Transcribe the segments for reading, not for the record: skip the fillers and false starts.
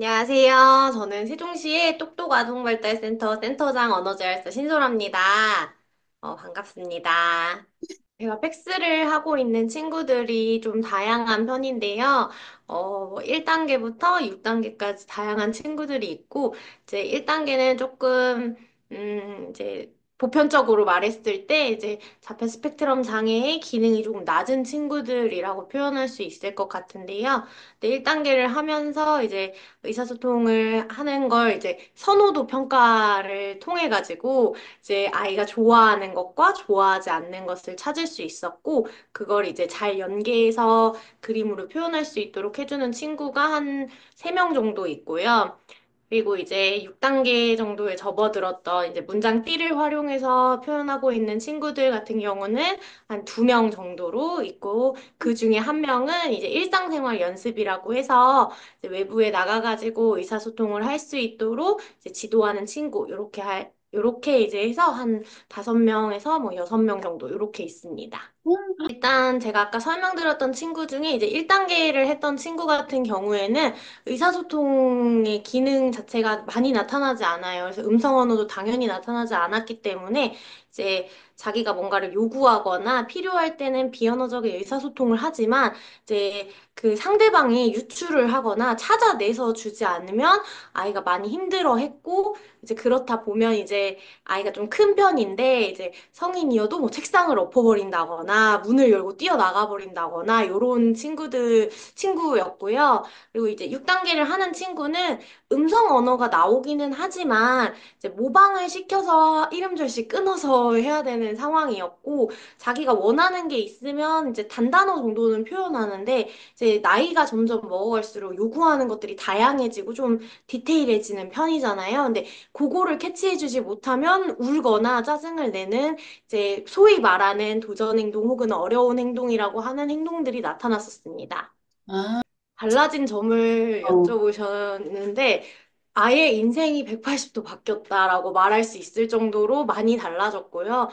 안녕하세요. 저는 세종시의 똑똑아동발달센터 센터장 언어재활사 신솔아입니다. 반갑습니다. 제가 팩스를 하고 있는 친구들이 좀 다양한 편인데요. 1단계부터 6단계까지 다양한 친구들이 있고, 이제 1단계는 조금, 이제 보편적으로 말했을 때, 이제 자폐 스펙트럼 장애의 기능이 조금 낮은 친구들이라고 표현할 수 있을 것 같은데요. 근데 1단계를 하면서 이제 의사소통을 하는 걸 이제 선호도 평가를 통해 가지고 이제 아이가 좋아하는 것과 좋아하지 않는 것을 찾을 수 있었고, 그걸 이제 잘 연계해서 그림으로 표현할 수 있도록 해주는 친구가 한 3명 정도 있고요. 그리고 이제 6단계 정도에 접어들었던 이제 문장띠를 활용해서 표현하고 있는 친구들 같은 경우는 한 2명 정도로 있고, 그 중에 한 명은 이제 일상생활 연습이라고 해서 이제 외부에 나가가지고 의사소통을 할 수 있도록 이제 지도하는 친구, 요렇게 이제 해서 한 5명에서 뭐 6명 정도 요렇게 있습니다. 일단 제가 아까 설명드렸던 친구 중에 이제 1단계를 했던 친구 같은 경우에는 의사소통의 기능 자체가 많이 나타나지 않아요. 그래서 음성 언어도 당연히 나타나지 않았기 때문에 이제 자기가 뭔가를 요구하거나 필요할 때는 비언어적인 의사소통을 하지만 이제 그 상대방이 유출을 하거나 찾아내서 주지 않으면 아이가 많이 힘들어했고 이제 그렇다 보면 이제 아이가 좀 큰 편인데 이제 성인이어도 뭐 책상을 엎어버린다거나 문을 열고 뛰어나가 버린다거나 요런 친구였고요. 그리고 이제 6단계를 하는 친구는 음성 언어가 나오기는 하지만 이제 모방을 시켜서 이름절씩 끊어서 해야 되는 상황이었고 자기가 원하는 게 있으면 이제 단단어 정도는 표현하는데 이제 나이가 점점 먹어갈수록 요구하는 것들이 다양해지고 좀 디테일해지는 편이잖아요. 근데 그거를 캐치해주지 못하면 울거나 짜증을 내는 이제 소위 말하는 도전 행동 혹은 어려운 행동이라고 하는 행동들이 나타났었습니다. 아, 달라진 점을 어. 여쭤보셨는데 아예 인생이 180도 바뀌었다라고 말할 수 있을 정도로 많이 달라졌고요.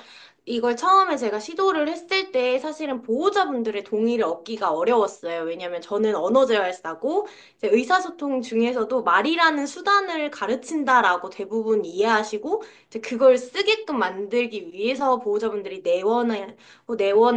이걸 처음에 제가 시도를 했을 때 사실은 보호자분들의 동의를 얻기가 어려웠어요. 왜냐하면 저는 언어재활사고 이제 의사소통 중에서도 말이라는 수단을 가르친다라고 대부분 이해하시고 이제 그걸 쓰게끔 만들기 위해서 보호자분들이 내원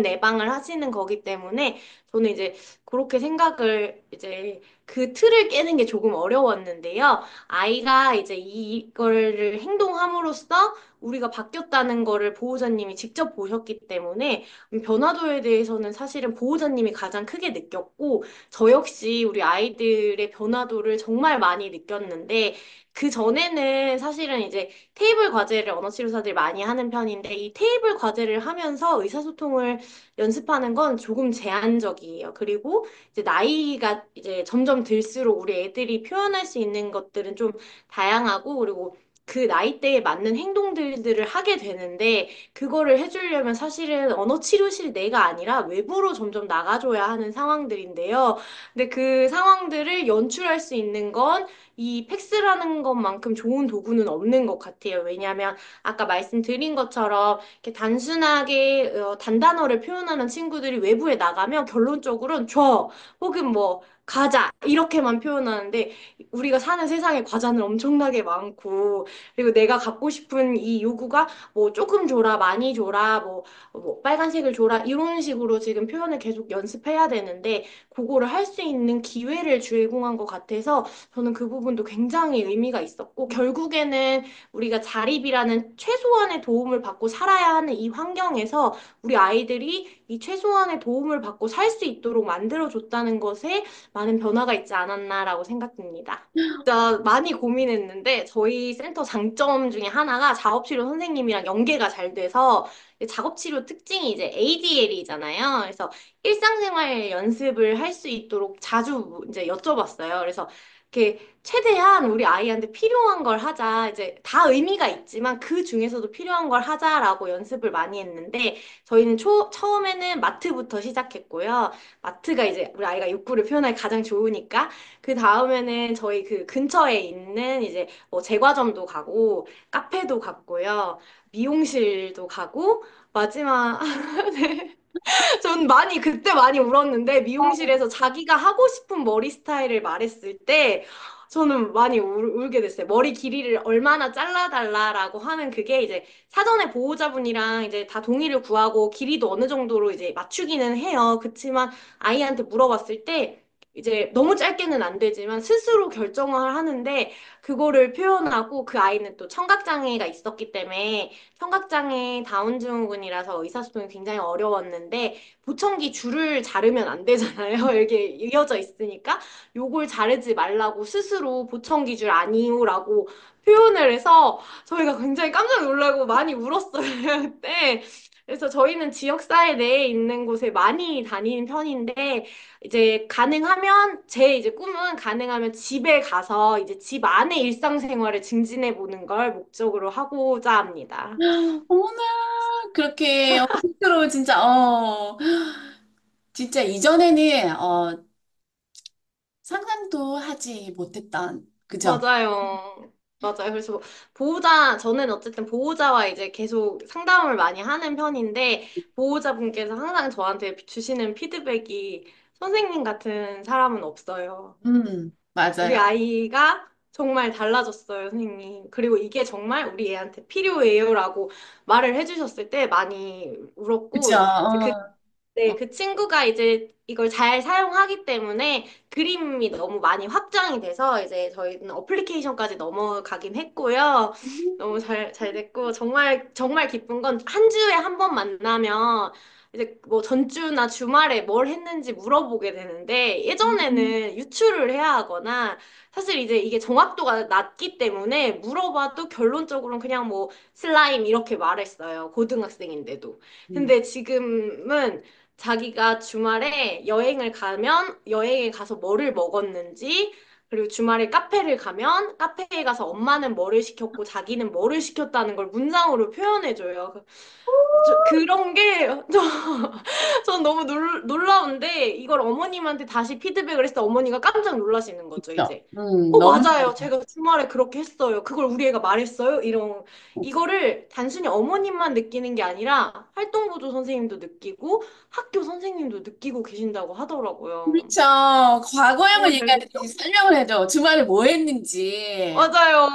내방을 하시는 거기 때문에 저는 이제 그렇게 생각을 이제 그 틀을 깨는 게 조금 어려웠는데요. 아이가 이제 이거를 행동함으로써 우리가 바뀌었다는 거를 보호자님이 직접 보셨기 때문에 변화도에 대해서는 사실은 보호자님이 가장 크게 느꼈고 저 역시 우리 아이들의 변화도를 정말 많이 느꼈는데 그 전에는 사실은 이제 테이블 과제를 언어치료사들이 많이 하는 편인데 이 테이블 과제를 하면서 의사소통을 연습하는 건 조금 제한적이에요. 그리고 이제 나이가 이제 점점 들수록 우리 애들이 표현할 수 있는 것들은 좀 다양하고 그리고 그 나이대에 맞는 행동들을 하게 되는데 그거를 해주려면 사실은 언어치료실 내가 아니라 외부로 점점 나가줘야 하는 상황들인데요. 근데 그 상황들을 연출할 수 있는 건 이 팩스라는 것만큼 좋은 도구는 없는 것 같아요. 왜냐하면 아까 말씀드린 것처럼 이렇게 단순하게 단단어를 표현하는 친구들이 외부에 나가면 결론적으로는 줘 혹은 뭐 과자 이렇게만 표현하는데 우리가 사는 세상에 과자는 엄청나게 많고 그리고 내가 갖고 싶은 이 요구가 뭐 조금 줘라 많이 줘라 뭐 빨간색을 줘라 이런 식으로 지금 표현을 계속 연습해야 되는데 그거를 할 수 있는 기회를 제공한 것 같아서 저는 그 부분도 굉장히 의미가 있었고 결국에는 우리가 자립이라는 최소한의 도움을 받고 살아야 하는 이 환경에서 우리 아이들이 이 최소한의 도움을 받고 살 수 있도록 만들어줬다는 것에 많은 변화가 있지 않았나라고 생각됩니다. 진짜 많이 고민했는데 저희 센터 장점 중에 하나가 작업치료 선생님이랑 연계가 잘 돼서 작업치료 특징이 이제 ADL이잖아요. 그래서 일상생활 연습을 할 수 있도록 자주 이제 여쭤봤어요. 그래서 이렇게 최대한 우리 아이한테 필요한 걸 하자. 이제 다 의미가 있지만 그 중에서도 필요한 걸 하자라고 연습을 많이 했는데 저희는 처음에는 마트부터 시작했고요. 마트가 이제 우리 아이가 욕구를 표현하기 가장 좋으니까 그 다음에는 저희 그 근처에 있는 이제 뭐 제과점도 가고 카페도 갔고요. 미용실도 가고 마지막 네. 전 그때 많이 울었는데 미용실에서 자기가 하고 싶은 머리 스타일을 말했을 때 저는 많이 울게 됐어요. 머리 길이를 얼마나 잘라달라라고 하는 그게 이제 사전에 보호자분이랑 이제 다 동의를 구하고 길이도 어느 정도로 이제 맞추기는 해요. 그치만 아이한테 물어봤을 때 이제 너무 짧게는 안 되지만 스스로 결정을 하는데 그거를 표현하고 그 아이는 또 청각장애가 있었기 때문에 청각장애 다운증후군이라서 의사소통이 굉장히 어려웠는데 보청기 줄을 자르면 안 되잖아요. 이렇게 이어져 있으니까. 요걸 자르지 말라고 스스로 보청기 줄 아니요라고 표현을 해서 저희가 굉장히 깜짝 놀라고 많이 울었어요, 그때. 그래서 저희는 지역사회 내에 있는 곳에 많이 다니는 편인데, 이제 가능하면, 제 이제 꿈은 가능하면 집에 가서 이제 집 안에 일상생활을 증진해 보는 걸 목적으로 하고자 합니다. 어머나, 그렇게, 스스로 진짜, 진짜 이전에는, 상상도 하지 못했던, 그죠? 맞아요. 맞아요. 그래서 저는 어쨌든 보호자와 이제 계속 상담을 많이 하는 편인데, 보호자분께서 항상 저한테 주시는 피드백이 선생님 같은 사람은 없어요. 우리 맞아요. 아이가 정말 달라졌어요, 선생님. 그리고 이게 정말 우리 애한테 필요해요라고 말을 해주셨을 때 많이 그죠? 울었고, 이제 네, 그 친구가 이제 이걸 잘 사용하기 때문에 그림이 너무 많이 확장이 돼서 이제 저희는 어플리케이션까지 넘어가긴 했고요. 너무 잘 됐고, 정말 기쁜 건 한 주에 한 번 만나면 이제 뭐 전주나 주말에 뭘 했는지 물어보게 되는데 예전에는 유출을 해야 하거나 사실 이제 이게 정확도가 낮기 때문에 물어봐도 결론적으로는 그냥 뭐 슬라임 이렇게 말했어요. 고등학생인데도. 음. 근데 지금은 자기가 주말에 여행을 가면 여행에 가서 뭐를 먹었는지, 그리고 주말에 카페를 가면 카페에 가서 엄마는 뭐를 시켰고 자기는 뭐를 시켰다는 걸 문장으로 표현해줘요. 그런 게, 전 너무 놀라운데, 이걸 어머님한테 다시 피드백을 했을 때 어머니가 깜짝 놀라시는 거죠, 그죠? 이제. 맞아요. 너무, 제가 주말에 그렇게 했어요. 그걸 우리 애가 말했어요? 이거를 단순히 어머님만 느끼는 게 아니라 활동보조 선생님도 느끼고 학교 선생님도 느끼고 계신다고 하더라고요. 그렇죠. 과거형을 너무 잘 얘기하듯이 됐죠? 설명을 해줘. 주말에 뭐 했는지. 맞아요.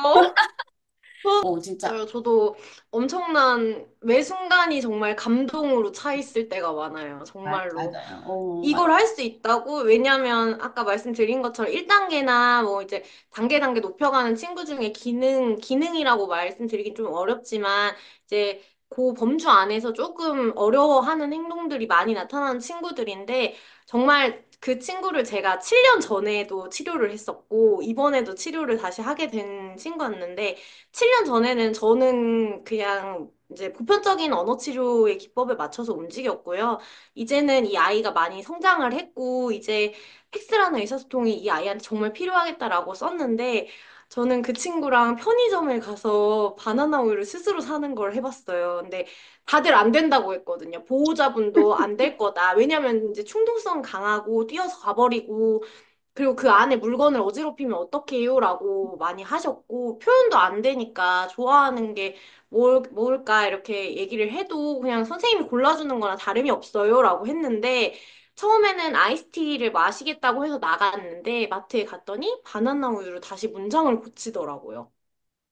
진짜. 맞아요. 저도 엄청난 매 순간이 정말 감동으로 차 있을 때가 많아요. 정말로. 맞아요. 이걸 할 수 있다고? 왜냐면 아까 말씀드린 것처럼 1단계나 뭐 이제 단계 높여가는 친구 중에 기능이라고 말씀드리긴 좀 어렵지만 이제 그 범주 안에서 조금 어려워하는 행동들이 많이 나타나는 친구들인데 정말 그 친구를 제가 7년 전에도 치료를 했었고 이번에도 치료를 다시 하게 된 친구였는데 7년 전에는 저는 그냥 이제 보편적인 언어 치료의 기법에 맞춰서 움직였고요. 이제는 이 아이가 많이 성장을 했고, 이제 팩스라는 의사소통이 이 아이한테 정말 필요하겠다라고 썼는데, 저는 그 친구랑 편의점을 가서 바나나 우유를 스스로 사는 걸 해봤어요. 근데 다들 안 된다고 했거든요. 보호자분도 안 될 거다. 왜냐면 이제 충동성 강하고 뛰어서 가버리고, 그리고 그 안에 물건을 어지럽히면 어떡해요? 라고 많이 하셨고, 표현도 안 되니까 좋아하는 게 뭘까? 이렇게 얘기를 해도 그냥 선생님이 골라주는 거나 다름이 없어요. 라고 했는데, 처음에는 아이스티를 마시겠다고 해서 나갔는데, 마트에 갔더니 바나나 우유로 다시 문장을 고치더라고요.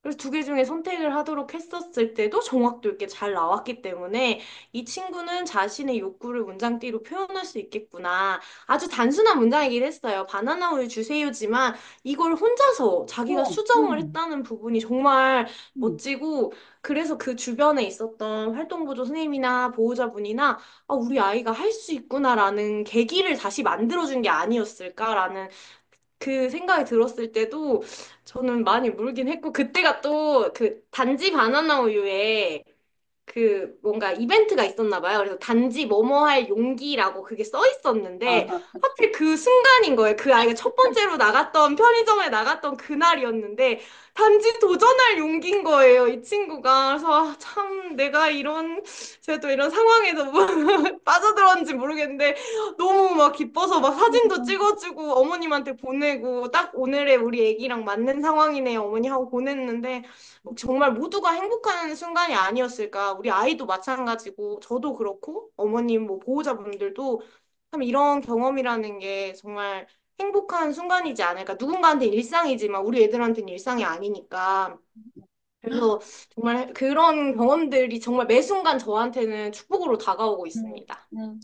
그래서 두 개 중에 선택을 하도록 했었을 때도 정확도 있게 잘 나왔기 때문에 이 친구는 자신의 욕구를 문장띠로 표현할 수 있겠구나. 아주 단순한 문장이긴 했어요. 바나나 우유 주세요지만 이걸 혼자서 자기가 어, 수정을 했다는 부분이 정말 음. 멋지고 그래서 그 주변에 있었던 활동보조 선생님이나 보호자분이나 우리 아이가 할 수 있구나라는 계기를 다시 만들어준 게 아니었을까라는 그 생각이 들었을 때도 저는 많이 물긴 했고, 그때가 또 그 단지 바나나 우유에 그 뭔가 이벤트가 있었나 봐요. 그래서 단지 뭐뭐 할 용기라고 그게 써 있었는데 아, 하필 그 순간인 거예요. 그 아이가 첫 번째로 나갔던 편의점에 나갔던 그날이었는데 단지 도전할 용기인 거예요. 이 친구가. 그래서 참 내가 제가 또 이런 상황에서 뭐 빠져들었는지 모르겠는데 너무 막 기뻐서 막 사진도 찍어주고 어머님한테 보내고 딱 오늘의 우리 애기랑 맞는 상황이네요. 어머니 하고 보냈는데 정말 모두가 행복한 순간이 아니었을까. 우리 아이도 마찬가지고, 저도 그렇고, 어머님, 뭐, 보호자분들도 참 이런 경험이라는 게 정말 행복한 순간이지 않을까. 누군가한테는 일상이지만 우리 애들한테는 일상이 아니니까. 그래서 정말 그런 경험들이 정말 매 순간 저한테는 축복으로 다가오고 음, 있습니다. 음.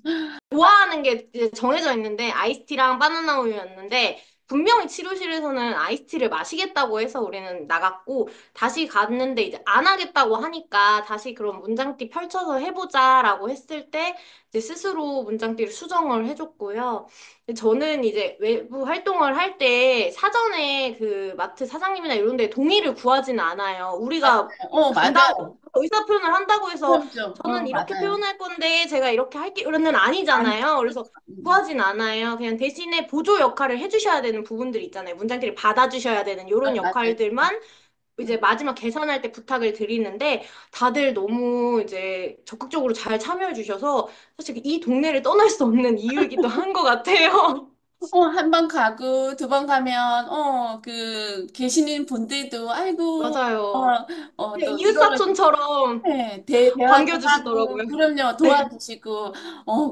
좋아하는 게 이제 정해져 있는데 아이스티랑 바나나 우유였는데 분명히 치료실에서는 아이스티를 마시겠다고 해서 우리는 나갔고 다시 갔는데 이제 안 하겠다고 하니까 다시 그런 문장띠 펼쳐서 해보자라고 했을 때 이제 스스로 문장띠를 수정을 해줬고요. 저는 이제 외부 활동을 할 때 사전에 그 마트 사장님이나 이런 데 동의를 구하지는 않아요. 우리가 간다고 맞아요. 의사 표현을 한다고 해서 그럼요. 저는 이렇게 맞아요. 표현할 건데 제가 이렇게 할게요는 아니잖아요. 아니죠. 그래서 구하진 않아요. 그냥 대신에 보조 역할을 해주셔야 되는 부분들 있잖아요. 문장들이 받아주셔야 되는 이런 맞아요. 역할들만 이제 음. 마지막 계산할 때 부탁을 드리는데 다들 너무 이제 적극적으로 잘 참여해 주셔서 사실 이 동네를 떠날 수 없는 이유이기도 한 것 같아요. 한 번 가고 두 번 가면 계시는 분들도 아이고 맞아요. 그냥 또 이거를 이웃사촌처럼 네, 대화도 하고 반겨주시더라고요. 그럼요 네. 도와주시고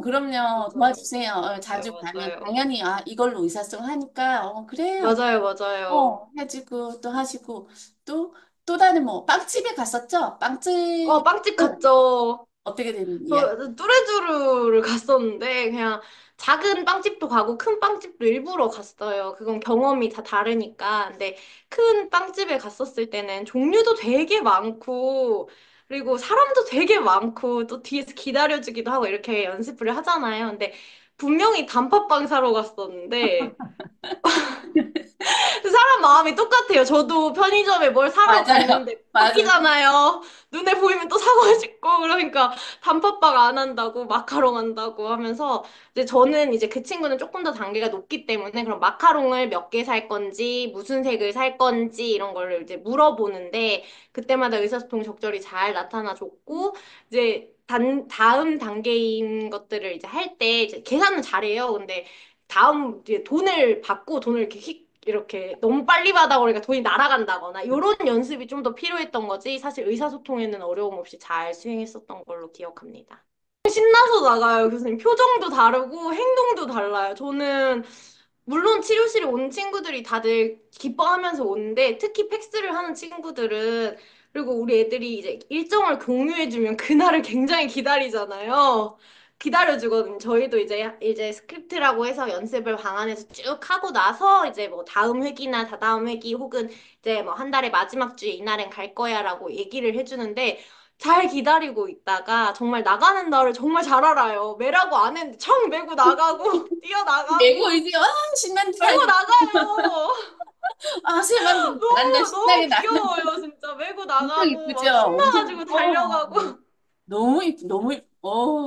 그럼요 맞아요. 도와주세요. 자주 맞아요. 가면 맞아요. 당연히 이걸로 의사소통 하니까 그래요. 맞아요. 맞아요. 해주고 또 하시고 또 또 다른 뭐 빵집에 갔었죠? 빵집 빵집 갔죠. 어떻게 된 이야기? 저 뚜레쥬르를 갔었는데 그냥 작은 빵집도 가고 큰 빵집도 일부러 갔어요. 그건 경험이 다 다르니까. 근데 큰 빵집에 갔었을 때는 종류도 되게 많고 그리고 사람도 되게 많고 또 뒤에서 기다려주기도 하고 이렇게 연습을 하잖아요. 근데 분명히 단팥빵 사러 갔었는데 그 사람 마음이 똑같아요. 저도 편의점에 뭘 사러 맞아요. 갔는데 맞아요. 바뀌잖아요. 눈에 보이면 또 사고 싶고 그러니까 단팥빵 안 한다고 마카롱 한다고 하면서 이제 저는 이제 그 친구는 조금 더 단계가 높기 때문에 그럼 마카롱을 몇 개 살 건지 무슨 색을 살 건지 이런 거를 이제 물어보는데 그때마다 의사소통이 적절히 잘 나타나줬고 이제 다음 단계인 것들을 이제 할 때 이제 계산은 잘해요. 근데 다음 이제 돈을 받고 돈을 이렇게 너무 빨리 받아 버리니까 돈이 날아간다거나 이런 연습이 좀 더 필요했던 거지 사실 의사소통에는 어려움 없이 잘 수행했었던 걸로 기억합니다. 신나서 나가요, 교수님. 표정도 다르고 행동도 달라요. 저는 물론 치료실에 온 친구들이 다들 기뻐하면서 오는데 특히 팩스를 하는 친구들은 그리고 우리 애들이 이제 일정을 공유해주면 그날을 굉장히 기다리잖아요. 기다려주거든요. 저희도 이제 스크립트라고 해서 연습을 방 안에서 쭉 하고 나서 이제 뭐 다음 회기나 다다음 회기 혹은 이제 뭐 한 달의 마지막 주에 이날은 갈 거야라고 얘기를 해주는데 잘 기다리고 있다가 정말 나가는 날을 정말 잘 알아요. 매라고 안 했는데 청 메고 나가고 내고 뛰어나가고 이제 신난다. 메고 나가요. 세만 잘한다 너무 너무 신나게 난다. 귀여워요, 진짜. 메고 엄청 나가고 이쁘죠? 막 엄청 신나가지고 달려가고. 너무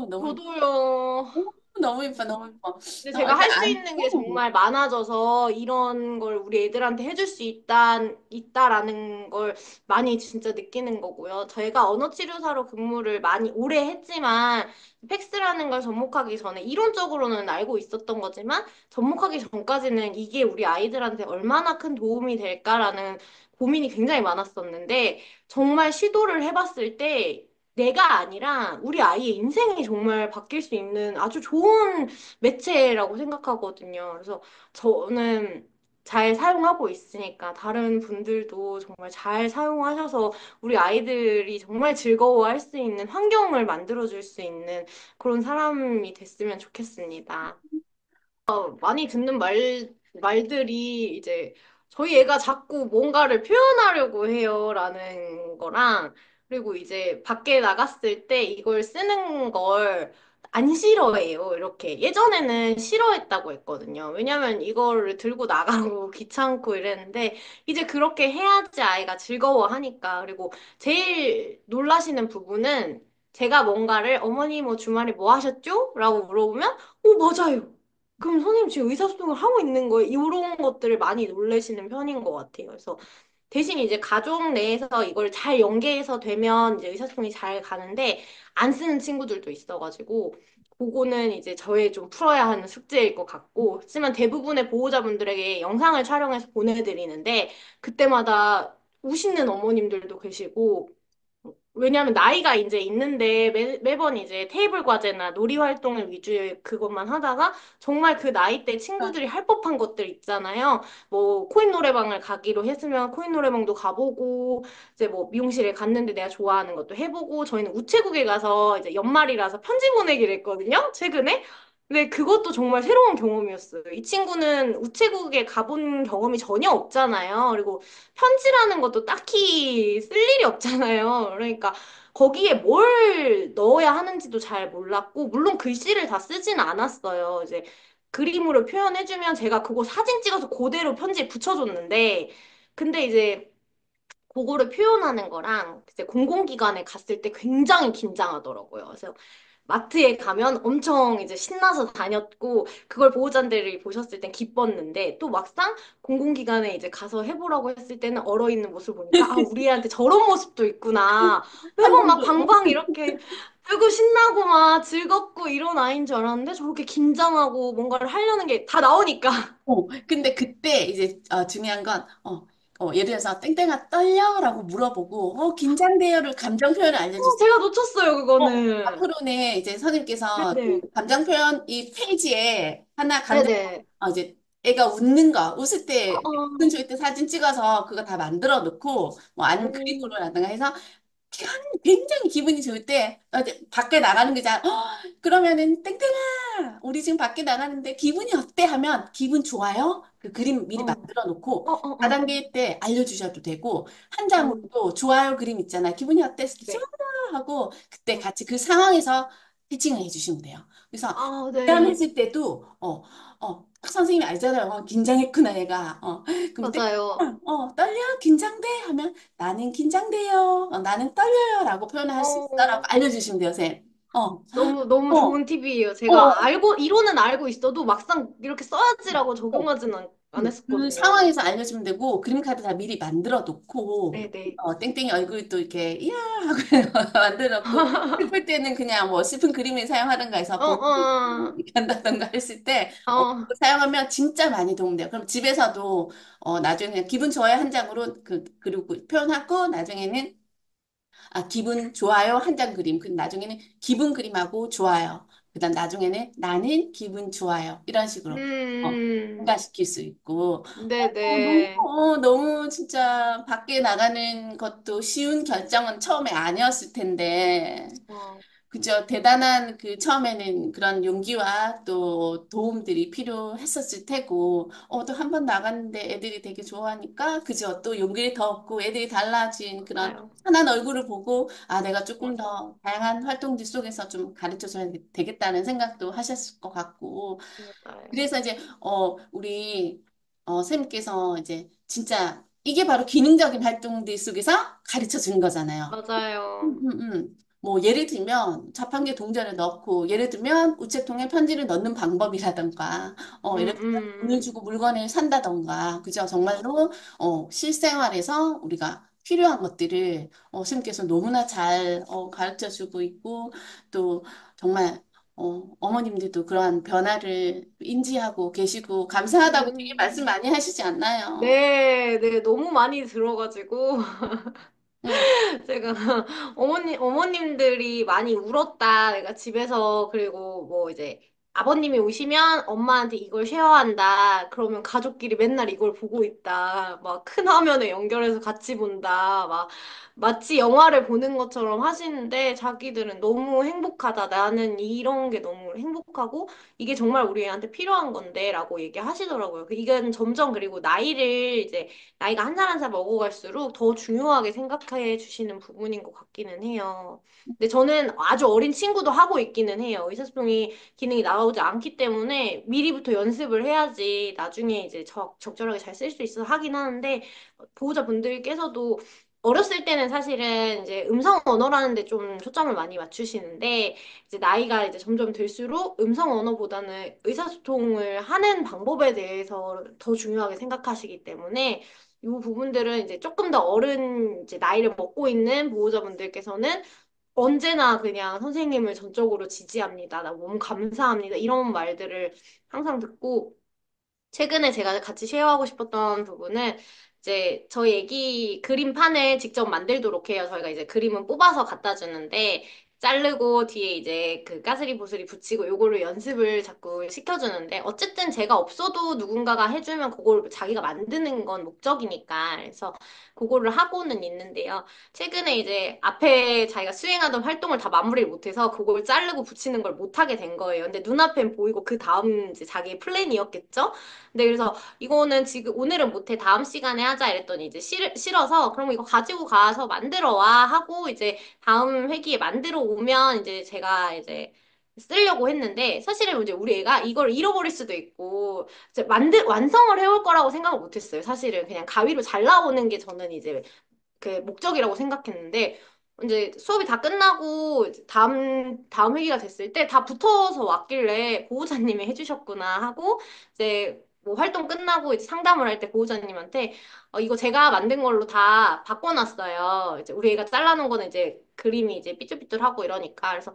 너무 저도요. 너무 이뻐 너무 이뻐. 근데 제가 이제 할 수 있는 게 정말 많아져서 이런 걸 우리 애들한테 해줄 수 있다라는 걸 많이 진짜 느끼는 거고요. 저희가 언어치료사로 근무를 많이 오래 했지만 팩스라는 걸 접목하기 전에 이론적으로는 알고 있었던 거지만 접목하기 전까지는 이게 우리 아이들한테 얼마나 큰 도움이 될까라는 고민이 굉장히 많았었는데 정말 시도를 해봤을 때 내가 아니라 우리 아이의 인생이 정말 바뀔 수 있는 아주 좋은 매체라고 생각하거든요. 그래서 저는 잘 사용하고 있으니까 다른 분들도 정말 잘 사용하셔서 우리 아이들이 정말 즐거워할 수 있는 환경을 만들어줄 수 있는 그런 사람이 됐으면 좋겠습니다. 많이 듣는 말들이 이제 저희 애가 자꾸 뭔가를 표현하려고 해요라는 거랑 그리고 이제 밖에 나갔을 때 이걸 쓰는 걸 안 싫어해요. 이렇게 예전에는 싫어했다고 했거든요. 왜냐면 이거를 들고 나가고 귀찮고 이랬는데 이제 그렇게 해야지 아이가 즐거워하니까 그리고 제일 놀라시는 부분은 제가 뭔가를 어머니 뭐 주말에 뭐 하셨죠? 라고 물어보면 맞아요. 그럼 선생님 지금 의사소통을 하고 있는 거예요? 이런 것들을 많이 놀라시는 편인 것 같아요. 그래서 대신 이제 가족 내에서 이걸 잘 연계해서 되면 이제 의사소통이 잘 가는데 안 쓰는 친구들도 있어가지고 그거는 이제 저의 좀 풀어야 하는 숙제일 것 같고 하지만 대부분의 보호자분들에게 영상을 촬영해서 보내드리는데 그때마다 우시는 어머님들도 계시고 왜냐하면 나이가 이제 있는데 매번 이제 테이블 과제나 놀이 활동을 위주의 그것만 하다가 정말 그 나이 때 친구들이 할 법한 것들 있잖아요. 뭐 코인 노래방을 가기로 했으면 코인 노래방도 가보고 이제 뭐 미용실에 갔는데 내가 좋아하는 것도 해보고 저희는 우체국에 가서 이제 연말이라서 편지 보내기를 했거든요. 최근에. 근데 그것도 정말 새로운 경험이었어요. 이 친구는 우체국에 가본 경험이 전혀 없잖아요. 그리고 편지라는 것도 딱히 쓸 일이 없잖아요. 그러니까 거기에 뭘 넣어야 하는지도 잘 몰랐고, 물론 글씨를 다 쓰진 않았어요. 이제 그림으로 표현해주면 제가 그거 사진 찍어서 그대로 편지에 붙여줬는데, 근데 이제 그거를 표현하는 거랑 이제 공공기관에 갔을 때 굉장히 긴장하더라고요. 그래서 마트에 가면 엄청 이제 신나서 다녔고, 그걸 보호자들이 보셨을 땐 기뻤는데, 또 막상 공공기관에 이제 가서 해보라고 했을 때는 얼어있는 모습을 보니까, 아, 우리 애한테 저런 모습도 있구나. 한 매번 막 번도. 방방 이렇게 뜨고 신나고 막 즐겁고 이런 아이인 줄 알았는데, 저렇게 긴장하고 뭔가를 하려는 게 다 나오니까. 근데 그때 이제 중요한 건, 예를 들어서 땡땡아 떨려라고 물어보고, 긴장돼요를 감정 표현을 알려주세요. 제가 놓쳤어요, 그거는. 앞으로는 이제 선생님께서 그 네네. 감정 표현 이 페이지에 하나 감정, 네네. 이제 애가 웃는 거, 웃을 어, 때, 어. 기분 좋을 때 사진 찍어서 그거 다 만들어 놓고, 뭐 아니면 음, 그림으로라든가 해서 굉장히 기분이 좋을 때 이제 밖에 나가는 거잖아. 그러면은 땡땡아, 우리 지금 밖에 나가는데 기분이 어때? 하면 기분 좋아요? 그 그림 미리 어, 만들어 놓고 어, 어, 어. 4단계 때 알려주셔도 되고 한 장으로도 좋아요 그림 있잖아요. 기분이 어때? 좋아 네. 하고 그때 같이 그 상황에서 피칭을 해주시면 돼요. 그래서 아, 네. 미안했을 때도 딱 선생님이 알잖아요. 긴장했구나 얘가. 그럼 땡 맞아요. 떨려? 긴장돼? 하면 나는 긴장돼요. 나는 떨려요라고 표현할 수 있어라고 어, 알려주시면 돼요, 쌤. 어, 너무, 너무 어, 좋은 팁이에요. 제가 어, 알고, 이론은 알고 있어도 막상 이렇게 써야지라고 어. 적용하지는 안 그 했었거든요. 상황에서 알려주면 되고 그림 카드 다 미리 만들어 놓고 네네. 땡땡이 얼굴 또 이렇게 이야 하고 만들어 놓고 슬플 때는 그냥 뭐 슬픈 그림을 사용하든가 해서 어, 볼 어, 한다던가 했을 때 어. 그거 사용하면 진짜 많이 도움돼요. 그럼 집에서도 나중에 그냥 기분 좋아요 한 장으로 그리고 표현하고 나중에는 기분 좋아요 한 장 그림. 그 나중에는 기분 그림하고 좋아요. 그다음 나중에는 나는 기분 좋아요. 이런 식으로 증가시킬 수 있고 네네. 너무 진짜 밖에 나가는 것도 쉬운 결정은 처음에 아니었을 텐데 어, 그죠. 대단한 그 처음에는 그런 용기와 또 도움들이 필요했었을 테고, 또 한 번 나갔는데 애들이 되게 좋아하니까, 그죠. 또 용기를 더 얻고 애들이 달라진 그런 맞아요. 환한 얼굴을 보고, 내가 조금 맞아. 더 다양한 활동들 속에서 좀 가르쳐줘야 되겠다는 생각도 하셨을 것 같고, 맞아요. 그래서 이제, 우리, 쌤께서 이제 진짜 이게 바로 기능적인 활동들 속에서 가르쳐 준 거잖아요. 맞아요. 뭐 예를 들면 자판기 동전을 넣고 예를 들면 우체통에 편지를 넣는 방법이라던가 예를 들면 돈을 음. 주고 물건을 산다던가 그죠 정말로 실생활에서 우리가 필요한 것들을 선생님께서 너무나 잘 가르쳐 주고 있고 또 정말 어머님들도 그러한 변화를 인지하고 계시고 감사하다고 되게 말씀 음. 많이 하시지 않나요? 네, 네, 너무 많이 들어가지고. 네. 제가 어머님들이 많이 울었다. 내가 집에서 그리고 뭐 이제 아버님이 오시면 엄마한테 이걸 쉐어한다. 그러면 가족끼리 맨날 이걸 보고 있다. 막 큰 화면에 연결해서 같이 본다. 막 마치 영화를 보는 것처럼 하시는데 자기들은 너무 행복하다. 나는 이런 게 너무 행복하고 이게 정말 우리 애한테 필요한 건데라고 얘기하시더라고요. 이건 점점 그리고 나이를 이제 나이가 한 살 한 살 먹어갈수록 더 중요하게 생각해 주시는 부분인 것 같기는 해요. 근데 저는 아주 어린 친구도 하고 있기는 해요. 의사소통이 기능이 나오지 않기 때문에 미리부터 연습을 해야지 나중에 이제 적절하게 잘 쓸 수 있어서 하긴 하는데 보호자분들께서도 어렸을 때는 사실은 이제 음성 언어라는 데 좀 초점을 많이 맞추시는데 이제 나이가 이제 점점 들수록 음성 언어보다는 의사소통을 하는 방법에 대해서 더 중요하게 생각하시기 때문에 이 부분들은 이제 조금 더 어른 이제 나이를 먹고 있는 보호자분들께서는 언제나 그냥 선생님을 전적으로 지지합니다. 나 너무 감사합니다. 이런 말들을 항상 듣고 최근에 제가 같이 쉐어하고 싶었던 부분은 이제 저희 애기 그림판을 직접 만들도록 해요. 저희가 이제 그림은 뽑아서 갖다 주는데 자르고 뒤에 이제 그 까스리 보스리 붙이고 요거를 연습을 자꾸 시켜주는데 어쨌든 제가 없어도 누군가가 해주면 그걸 자기가 만드는 건 목적이니까 그래서 그거를 하고는 있는데요. 최근에 이제 앞에 자기가 수행하던 활동을 다 마무리를 못해서 그걸 자르고 붙이는 걸 못하게 된 거예요. 근데 눈앞엔 보이고 그 다음 이제 자기의 플랜이었겠죠? 근데 그래서 이거는 지금 오늘은 못해 다음 시간에 하자 이랬더니 이제 싫어서 그럼 이거 가지고 가서 만들어 와 하고 이제 다음 회기에 만들어 오면 이제 제가 이제 쓰려고 했는데 사실은 이제 우리 애가 이걸 잃어버릴 수도 있고 이제 완성을 해올 거라고 생각을 못 했어요. 사실은 그냥 가위로 잘 나오는 게 저는 이제 그 목적이라고 생각했는데 이제 수업이 다 끝나고 이제 다음 회기가 됐을 때 다 붙어서 왔길래 보호자님이 해주셨구나 하고 이제 뭐 활동 끝나고 이제 상담을 할 때 보호자님한테 이거 제가 만든 걸로 다 바꿔놨어요. 이제 우리 애가 잘라놓은 거는 이제 그림이 이제 삐뚤삐뚤하고 이러니까 그래서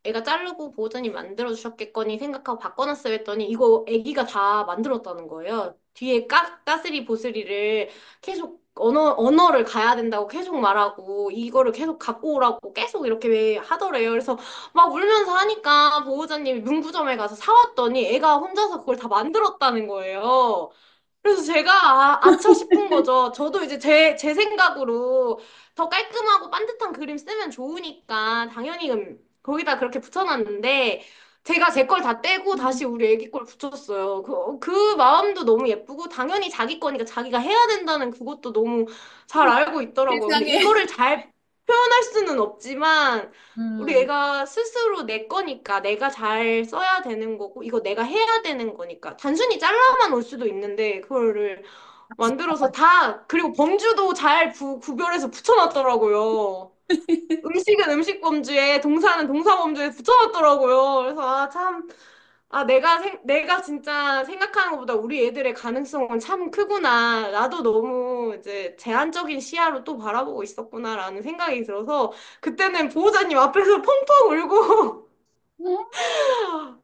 애가 자르고 보호자님 만들어주셨겠거니 생각하고 바꿔놨어요 했더니 이거 애기가 다 만들었다는 거예요. 뒤에 까스리 보스리를 계속 언어를 가야 된다고 계속 말하고 이거를 계속 갖고 오라고 계속 이렇게 왜 하더래요. 그래서 막 울면서 하니까 보호자님이 문구점에 가서 사왔더니 애가 혼자서 그걸 다 만들었다는 거예요. 그래서 제가 아차 싶은 거죠. 저도 이제 제 생각으로 더 깔끔하고 반듯한 그림 쓰면 좋으니까 당연히 거기다 그렇게 붙여놨는데 제가 제 걸 다 떼고 다시 우리 애기 걸 붙였어요. 그 마음도 너무 예쁘고 당연히 자기 거니까 자기가 해야 된다는 그것도 너무 잘 알고 있더라고요. 근데 세상에. 이거를 잘 표현할 수는 없지만 우리 음. 애가 스스로 내 거니까 내가 잘 써야 되는 거고 이거 내가 해야 되는 거니까 단순히 잘라만 올 수도 있는데 그거를 만들어서 다 그리고 범주도 잘 구별해서 붙여놨더라고요. 음식은 음식 범주에 동사는 동사 범주에 붙여놨더라고요. 그래서 참 내가 진짜 생각하는 것보다 우리 애들의 가능성은 참 크구나. 나도 너무 이제 제한적인 시야로 또 바라보고 있었구나라는 생각이 들어서 그때는 보호자님 앞에서 펑펑 울고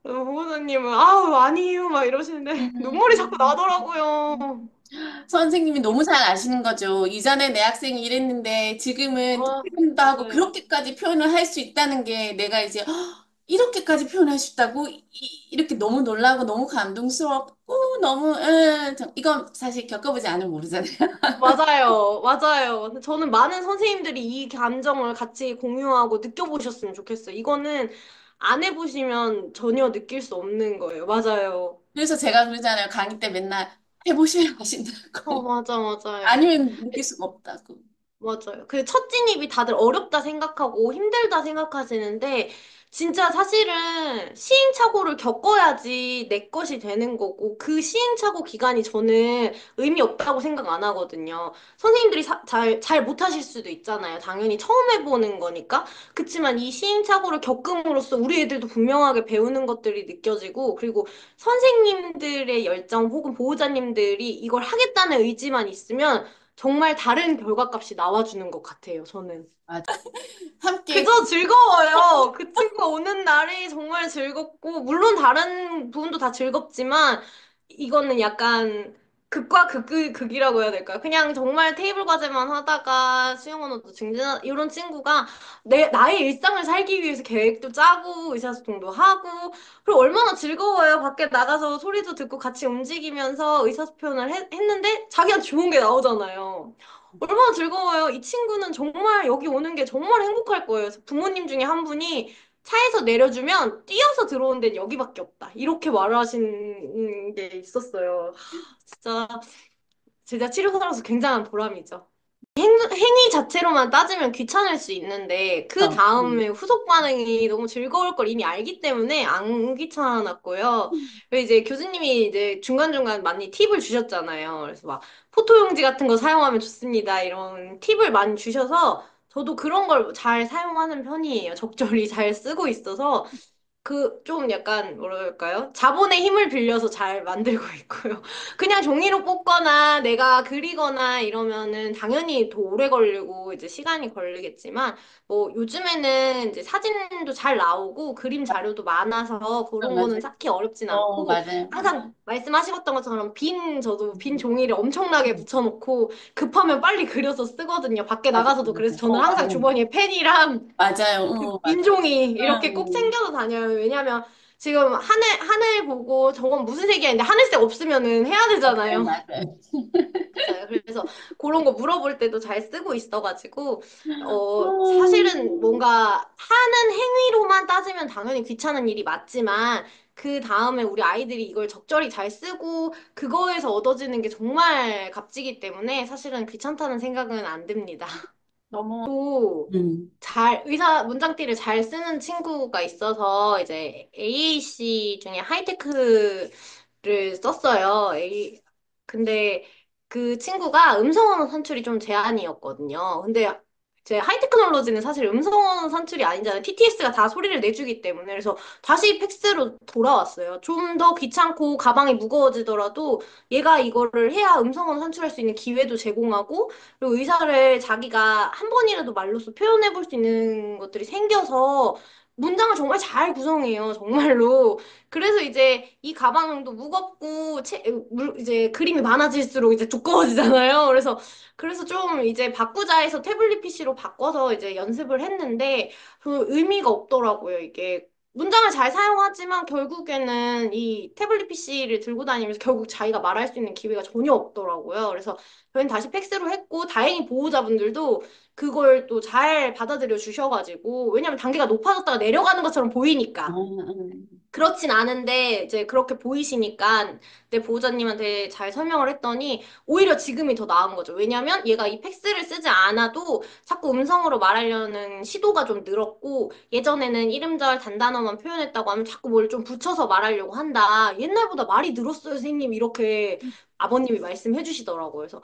보호자님은 아우 아니에요 막 이러시는데 눈물이 자꾸 나더라고요. 선생님이 너무 잘 아시는 거죠. 이전에 내 학생이 이랬는데 지금은 아, 토끼도 하고 맞아요. 그렇게까지 표현을 할 수 있다는 게 내가 이제 이렇게까지 표현할 수 있다고 이렇게 너무 놀라고 너무 감동스럽고 너무 이건 사실 겪어보지 않으면 모르잖아요. 맞아요. 맞아요. 근데 저는 많은 선생님들이 이 감정을 같이 공유하고 느껴보셨으면 좋겠어요. 이거는 안 해보시면 전혀 느낄 수 없는 거예요. 맞아요. 그래서 제가 그러잖아요. 강의 때 맨날 해보셔야 하신다고. 맞아, 맞아요. 아니면 느낄 수가 없다고. 맞아요. 그 첫 진입이 다들 어렵다 생각하고 힘들다 생각하시는데 진짜 사실은 시행착오를 겪어야지 내 것이 되는 거고 그 시행착오 기간이 저는 의미 없다고 생각 안 하거든요. 선생님들이 잘 못하실 수도 있잖아요. 당연히 처음 해보는 거니까. 그치만 이 시행착오를 겪음으로써 우리 애들도 분명하게 배우는 것들이 느껴지고 그리고 선생님들의 열정 혹은 보호자님들이 이걸 하겠다는 의지만 있으면 정말 다른 결과값이 나와주는 것 같아요, 저는. 맞아. 함께 그저 즐거워요. 그 친구가 오는 날이 정말 즐겁고, 물론 다른 부분도 다 즐겁지만, 이거는 약간 극이라고 해야 될까요? 그냥 정말 테이블 과제만 하다가 수영 언어도 증진하, 이런 친구가 나의 일상을 살기 위해서 계획도 짜고, 의사소통도 하고, 그리고 얼마나 즐거워요. 밖에 나가서 소리도 듣고 같이 움직이면서 의사소통을 했는데, 자기한테 좋은 게 나오잖아요. 얼마나 즐거워요. 이 친구는 정말 여기 오는 게 정말 행복할 거예요. 그래서 부모님 중에 한 분이 차에서 내려주면 뛰어서 들어온 데는 여기밖에 없다. 이렇게 말하신 게 있었어요. 진짜 제가 치료사로서 굉장한 보람이죠. 행위 자체로만 따지면 귀찮을 수 있는데 그 어, 다음에 후속 반응이 너무 즐거울 걸 이미 알기 때문에 안 귀찮았고요. 그리고 이제 교수님이 이제 중간중간 많이 팁을 주셨잖아요. 그래서 막 포토용지 같은 거 사용하면 좋습니다. 이런 팁을 많이 주셔서 저도 그런 걸 잘 사용하는 편이에요. 적절히 잘 쓰고 있어서 좀 약간 뭐랄까요? 자본의 힘을 빌려서 잘 만들고 있고요. 그냥 종이로 뽑거나 내가 그리거나 이러면은 당연히 더 오래 걸리고 이제 시간이 걸리겠지만 뭐 요즘에는 이제 사진도 잘 나오고 그림 자료도 많아서 그런 거는 맞아요. 딱히 어렵진 않고 맞아요. 항상 말씀하셨던 것처럼 저도 빈 종이를 엄청나게 붙여놓고 급하면 빨리 그려서 쓰거든요. 밖에 맞아요. 나가서도 그래서 맞아요. 저는 항상 맞아요. 주머니에 펜이랑 맞아요. 그 맞아요. 빈종이 이렇게 꼭 음, 챙겨서 다녀요. 왜냐면 지금 하늘 보고 저건 무슨 색이야? 근데 하늘색 없으면은 해야 맞아요. 되잖아요. 맞아요. 맞아요. 그래서 그런 거 물어볼 때도 잘 쓰고 있어가지고, 사실은 음, 뭔가 하는 행위로만 따지면 당연히 귀찮은 일이 맞지만, 그 다음에 우리 아이들이 이걸 적절히 잘 쓰고, 그거에서 얻어지는 게 정말 값지기 때문에 사실은 귀찮다는 생각은 안 듭니다. 너무, 또, 음, 문장띠를 잘 쓰는 친구가 있어서, 이제, AAC 중에 하이테크를 썼어요. 근데 그 친구가 음성언어 산출이 좀 제한이었거든요. 근데 제 하이테크놀로지는 사실 음성언어 산출이 아니잖아요. TTS가 다 소리를 내주기 때문에. 그래서 다시 팩스로 돌아왔어요. 좀 더 귀찮고 가방이 무거워지더라도 얘가 이거를 해야 음성언어 산출할 수 있는 기회도 제공하고 그리고 의사를 자기가 한 번이라도 말로써 표현해 볼 수 있는 것들이 생겨서 문장을 정말 잘 구성해요. 정말로. 그래서 이제 이 가방도 무겁고 이제 그림이 많아질수록 이제 두꺼워지잖아요. 그래서 좀 이제 바꾸자 해서 태블릿 PC로 바꿔서 이제 연습을 했는데 그 의미가 없더라고요. 이게 문장을 잘 사용하지만 결국에는 이 태블릿 PC를 들고 다니면서 결국 자기가 말할 수 있는 기회가 전혀 없더라고요. 그래서 저희는 다시 팩스로 했고 다행히 보호자분들도 그걸 또 잘 받아들여 주셔가지고 왜냐면 단계가 높아졌다가 내려가는 것처럼 보이니까. 그렇진 않은데 이제 그렇게 보이시니까 내 보호자님한테 잘 설명을 했더니 오히려 지금이 더 나은 거죠. 왜냐면 얘가 이 팩스를 쓰지 않아도 자꾸 음성으로 말하려는 시도가 좀 늘었고 예전에는 이름절 단단어만 표현했다고 하면 자꾸 뭘 좀 붙여서 말하려고 한다. 옛날보다 말이 늘었어요, 선생님. 이렇게 아버님이 말씀해 주시더라고요. 그래서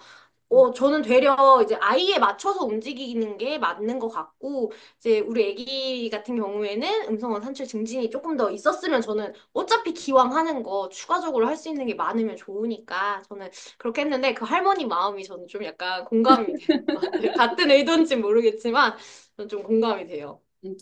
저는 되려 이제 아이에 맞춰서 움직이는 게 맞는 것 같고, 이제 우리 아기 같은 경우에는 음성언 산출 증진이 조금 더 있었으면 저는 어차피 기왕 하는 거 추가적으로 할 수 있는 게 많으면 좋으니까 저는 그렇게 했는데 그 할머니 마음이 저는 좀 약간 공감이 되는 것 같아요. 같은 의도인지 모르겠지만 저는 좀 공감이 돼요. 음.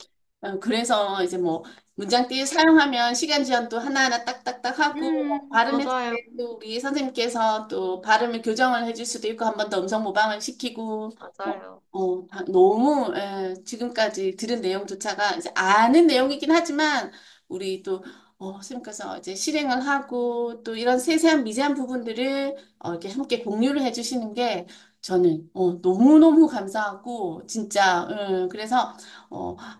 그래서 이제 뭐 문장띠 사용하면 시간 지연도 하나하나 딱딱딱 하고 발음했을 맞아요. 때 또 우리 선생님께서 또 발음을 교정을 해줄 수도 있고 한 번 더 음성 모방을 시키고 맞아요. 너무 지금까지 들은 내용조차가 이제 아는 내용이긴 하지만 우리 또 선생님께서 이제 실행을 하고 또 이런 세세한 미세한 부분들을 이렇게 함께 공유를 해주시는 게 저는 너무너무 감사하고 진짜 그래서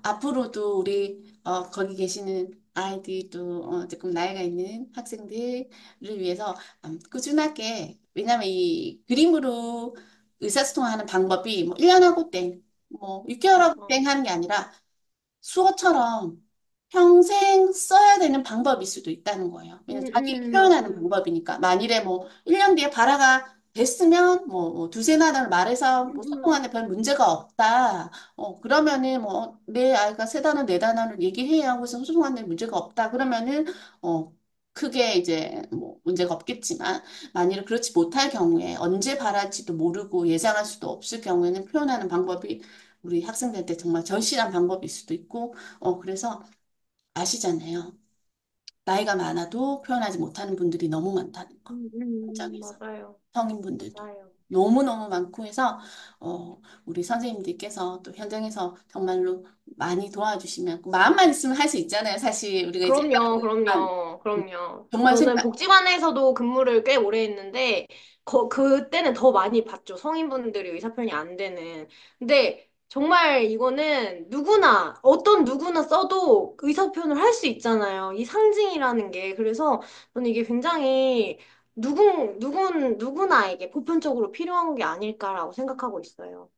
앞으로도 우리 거기 계시는 아이들도 조금 나이가 있는 학생들을 위해서 꾸준하게 왜냐면 이 그림으로 의사소통하는 방법이 뭐 1년 하고 땡, 뭐 6개월 하고 땡 하는 게 아니라 수어처럼 평생 써야 되는 방법일 수도 있다는 거예요. 왜냐면 자기 표현하는 맞아요. 방법이니까. 만일에 뭐 1년 뒤에 발화가 됐으면 뭐 두세 나라를 말해서 뭐 소통하는 별 문제가 없다. 그러면은 뭐 내 아이가 세 단어 네 단어를 얘기해야 하고 소통하는 문제가 없다. 그러면은 어 크게 이제 뭐 문제가 없겠지만 만일 그렇지 못할 경우에 언제 발할지도 모르고 예상할 수도 없을 경우에는 표현하는 방법이 우리 학생들한테 정말 절실한 방법일 수도 있고 그래서 아시잖아요. 나이가 많아도 표현하지 못하는 분들이 너무 많다는 거. 현장에서. 맞아요. 성인분들도 맞아요. 너무너무 많고 해서 우리 선생님들께서 또 현장에서 정말로 많이 도와주시면 마음만 있으면 할 수 있잖아요. 사실 우리가 이제 그럼요, 아, 그럼요, 그럼요. 정말 저는 생각 복지관에서도 근무를 꽤 오래 했는데, 그때는 더 많이 봤죠. 성인분들이 의사표현이 안 되는. 근데 정말 이거는 어떤 누구나 써도 의사표현을 할 수 있잖아요. 이 상징이라는 게. 그래서 저는 이게 굉장히 누구나에게 보편적으로 필요한 게 아닐까라고 생각하고 있어요.